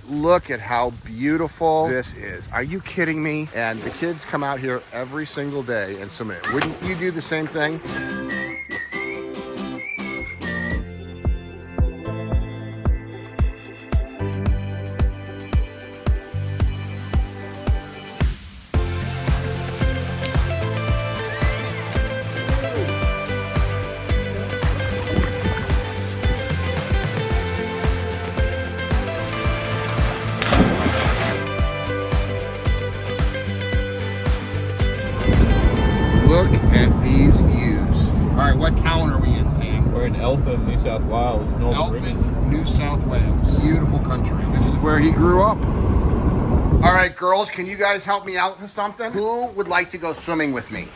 Look at how beautiful this is. Are you kidding me? And the kids come out here every single day and swim in it. Wouldn't you do the same thing? Look at these views. All right, what town are we in, Sam? We're in Etham, New South Wales. Etham, New South Wales. Beautiful country. This is where he grew up. All right, girls, can you guys help me out with something? Who would like to go swimming with me?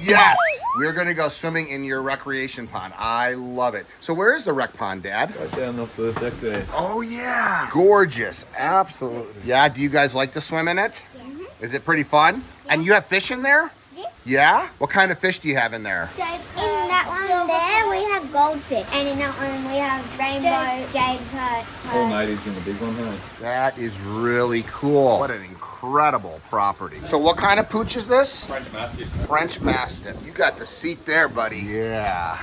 Yes! We're gonna go swimming in your recreation pond. I love it. So where is the rec pond, Dad? Right down off the deck there. Oh, yeah. Gorgeous. Absolutely. Yeah, do you guys like to swim in it? Yeah. Is it pretty fun? Yeah. And you have fish in there? Yeah. Yeah? What kind of fish do you have in there? In that one there, we have goldfish. And in that one, we have rainbow, jade perch. All natives in the big one, hey? That is really cool. What an incredible property. So what kind of pooch is this? French Mastiff. French Mastiff. You got the seat there, buddy. Yeah.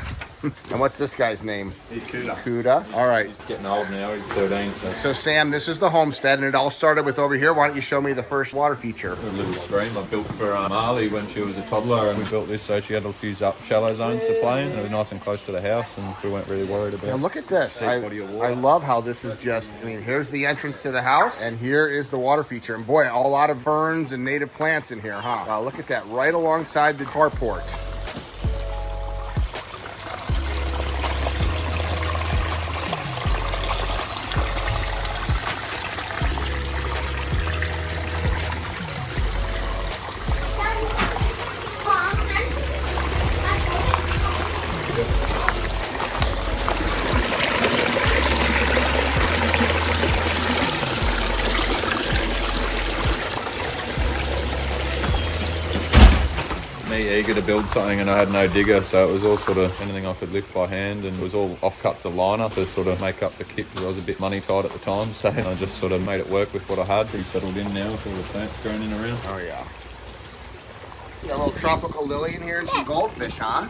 And what's this guy's name? He's Cuda. Cuda. All right. He's getting old now, he's 13. So Sam, this is the homestead, and it all started with over here. Why don't you show me the first water feature? A little stream I built for Marley when she was a toddler, and we built this so she had a few shallow zones to play in. It was nice and close to the house, and we weren't really worried about Now look at this. safe body of water. I love how this is just, I mean, here's the entrance to the house, and here is the water feature. And boy, a lot of ferns and native plants in here, huh? Wow, look at that, right alongside the carport. Me eager to build something, and I had no digger, so it was all sort of anything I could lift by hand, and it was all offcuts of liner to sort of make up the kit because I was a bit money tight at the time, so I just sort of made it work with what I had. Pretty settled in now with all the plants growing in around. Oh yeah. You got a little tropical lily in here and some goldfish, huh?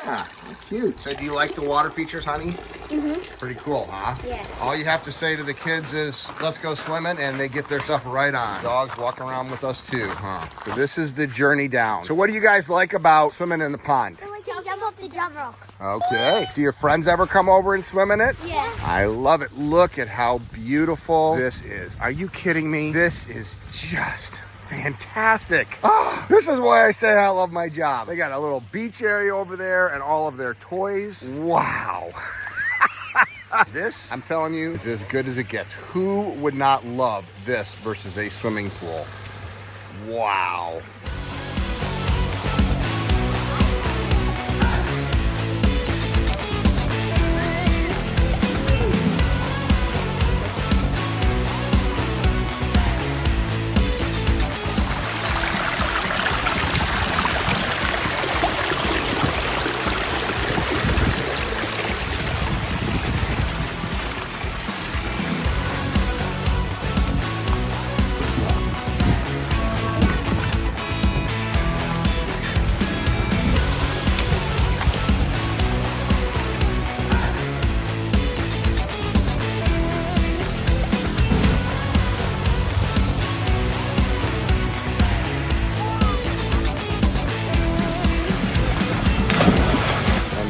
Yeah, cute. So do you like the water features, honey? Mm-hmm. Pretty cool, huh? Yeah. All you have to say to the kids is, let's go swimming, and they get their stuff right on. Dogs walk around with us too, huh? So this is the journey down. So what do you guys like about swimming in the pond? So we can jump off the jump rock. Okay. Do your friends ever come over and swim in it? Yeah. I love it. Look at how beautiful this is. Are you kidding me? This is just fantastic. Oh, this is why I say I love my job. They got a little beach area over there and all of their toys. Wow. This, I'm telling you, is as good as it gets. Who would not love this versus a swimming pool? Wow.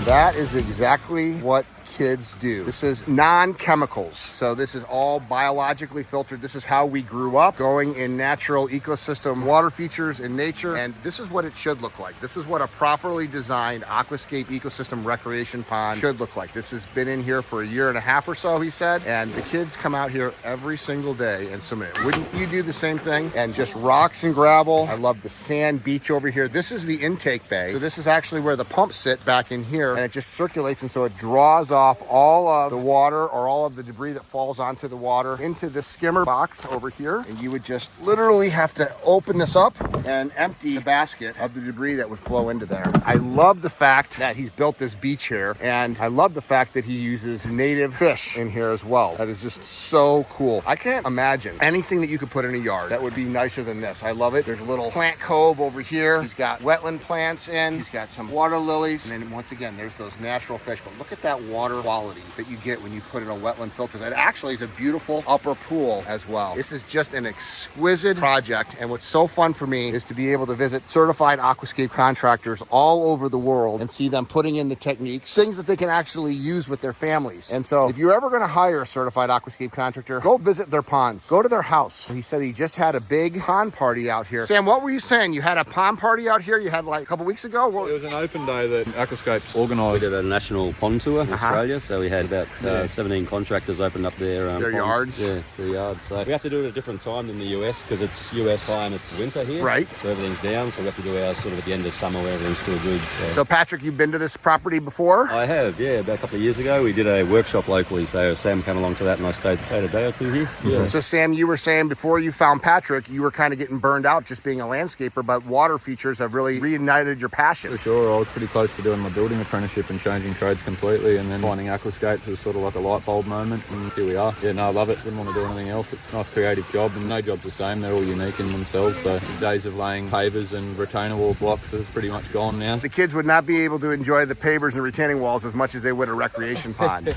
That is exactly what kids do. This is non-chemicals. So this is all biologically filtered. This is how we grew up, going in natural ecosystem water features in nature. And this is what it should look like. This is what a properly designed aquascape ecosystem recreation pond should look like. This has been in here for a year and a half or so, he said. And the kids come out here every single day and swim in it. Wouldn't you do the same thing? And just rocks and gravel. I love the sand beach over here. This is the intake bay. So this is actually where the pumps sit back in here, and it just circulates, and so it draws off off all of the water or all of the debris that falls onto the water into this skimmer box over here. And you would just literally have to open this up and empty the basket of the debris that would flow into there. I love the fact that he's built this beach here, and I love the fact that he uses native fish in here as well. That is just so cool. I can't imagine anything that you could put in a yard that would be nicer than this. I love it. There's a little plant cove over here. He's got wetland plants in. He's got some water lilies. And then once again, there's those natural fish. But look at that water quality that you get when you put in a wetland filter. That actually is a beautiful upper pool as well. This is just an exquisite project. And what's so fun for me is to be able to visit certified aquascape contractors all over the world and see them putting in the techniques, things that they can actually use with their families. And so if you're ever going to hire a certified aquascape contractor, go visit their ponds. Go to their house. He said he just had a big pond party out here. Sam, what were you saying? You had a pond party out here you had like a couple weeks ago? It was an open day that Aquascapes organised. We did a national pond tour in Australia, so we had about 17 contractors opened up their ponds. Yards? Yeah, their yards. So we have to do it at a different time than the US because it's US time, it's winter here. Right. So everything's down, so we have to do ours sort of at the end of summer where everything's still good. So Patrick, you've been to this property before? I have, yeah. About a couple of years ago, we did a workshop locally, so Sam came along to that and I stayed a day or two here. Yeah. So Sam, you were saying before you found Patrick, you were kind of getting burned out just being a landscaper, but water features have really reignited your passion. For sure, I was pretty close to doing my building apprenticeship and changing trades completely, and then finding Aquascapes was sort of like a light bulb moment, and here we are. Yeah, no, I love it. Wouldn't want to do anything else. It's a nice creative job, and no job's the same. They're all unique in themselves. So the days of laying pavers and retaining wall blocks is pretty much gone now. The kids would not be able to enjoy the pavers and retaining walls as much as they would a recreation pond.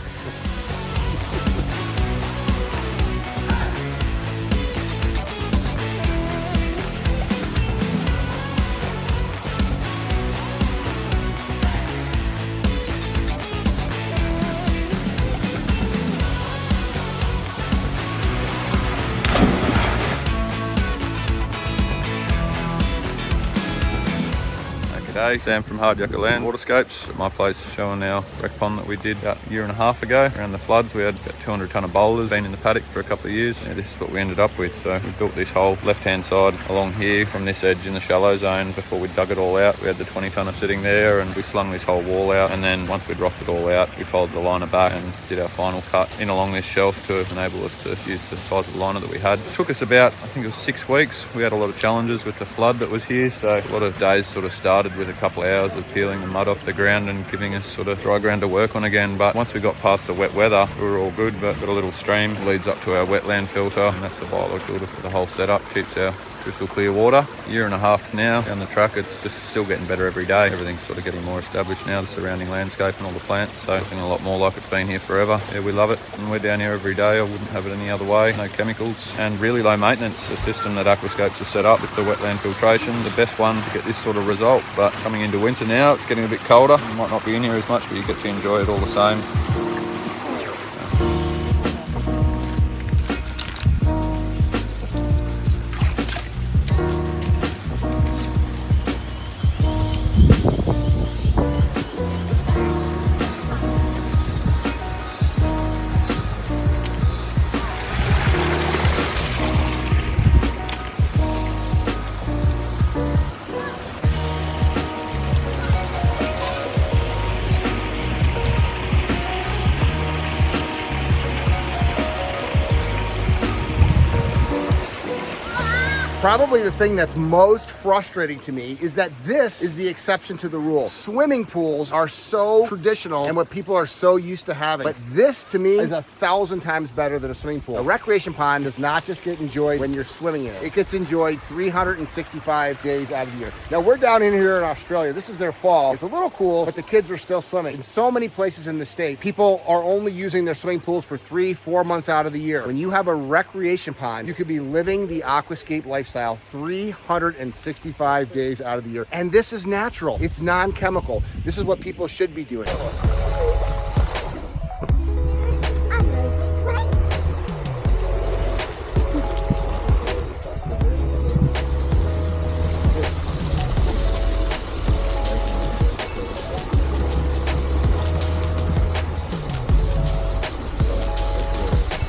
G'day, Sam from Haryakka Land Waterscapes. At my place showing our rec pond that we did about a year and a half ago. Around the floods we had about 200 tonne of boulders, been in the paddock for a couple of years. Yeah, this is what we ended up with. So we built this whole left hand side along here from this edge in the shallow zone. Before we dug it all out, we had the 20 tonner sitting there, and we slung this whole wall out, and then once we'd rocked it all out, we folded the liner back and did our final cut in along this shelf to enable us to use the size of the liner that we had. It took us about, I think it was 6 weeks. We had a lot of challenges with the flood that was here, so a lot of days sort of started with a couple of hours of peeling the mud off the ground and giving us sort of dry ground to work on again. But once we got past the wet weather, we were all good. But got a little stream leads up to our wetland filter, and that's the biological filter for the whole setup. Keeps our crystal clear water. A year and a half now down the track, it's just still getting better every day. Everything's sort of getting more established now, the surrounding landscape and all the plants, so looking a lot more like it's been here forever. Yeah, we love it, and we're down here every day. I wouldn't have it any other way. No chemicals and really low maintenance. The system that Aquascapes has set up with the wetland filtration, the best one to get this sort of result. But coming into winter now, it's getting a bit colder. You might not be in here as much, but you get to enjoy it all the same. Probably the thing that's most frustrating to me is that this is the exception to the rule. Swimming pools are so traditional and what people are so used to having. But this to me is 1,000 times better than a swimming pool. A recreation pond does not just get enjoyed when you're swimming in it. It gets enjoyed 365 days out of the year. Now we're down in here in Australia. This is their fall. It's a little cool, but the kids are still swimming. In so many places in the States, people are only using their swimming pools for 3-4 months out of the year. When you have a recreation pond, you could be living the aquascape lifestyle 365 days out of the year. And this is natural. It's non-chemical. This is what people should be doing.